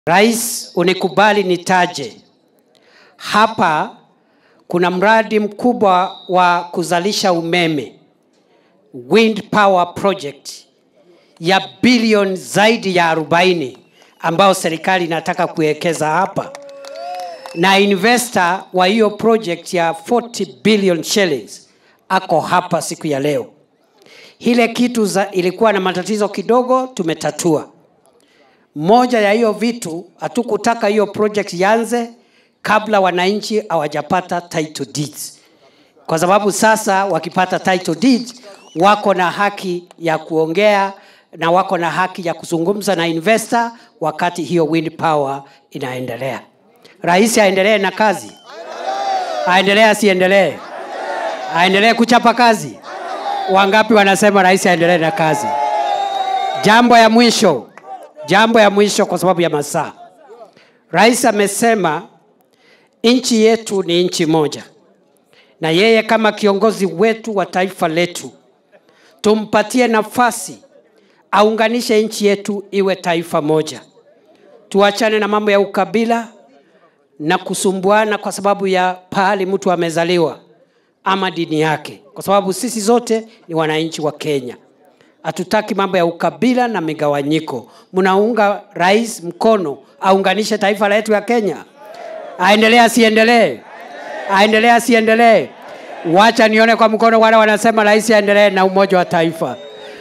Rais, unikubali nitaje. Hapa kuna mradi mkubwa wa kuzalisha umeme, wind power project ya bilioni zaidi ya 40 ambao serikali inataka kuwekeza hapa. Na investor wa hiyo project ya 40 billion shillings ako hapa siku ya leo. Hile kitu ilikuwa na matatizo kidogo, tumetatua. Moja ya hiyo vitu, hatukutaka hiyo project yanze kabla wananchi hawajapata title deeds. Kwa sababu sasa wakipata title deeds, wako na haki ya kuongea na wako na haki ya kuzungumza na investor wakati hiyo wind power inaendelea. Rais aendelee na kazi? Aendelee asiendelee? Aendelee kuchapa kazi? Wangapi wanasema rais aendelee na kazi? Jambo ya mwisho kwa sababu ya masaa. Rais amesema nchi yetu ni nchi moja. Na yeye kama kiongozi wetu wa taifa letu, tumpatie nafasi aunganishe nchi yetu iwe taifa moja. Tuachane na mambo ya ukabila na kusumbuana kwa sababu ya pahali mtu amezaliwa ama dini yake. Kwa sababu sisi zote ni wananchi wa Kenya. Hatutaki mambo ya ukabila na migawanyiko. Mnaunga rais mkono aunganishe taifa letu ya Kenya? Aendelee asiendelee? Aendelee asiendelee? Wacha nione kwa mkono wale wanasema rais aendelee na umoja wa taifa.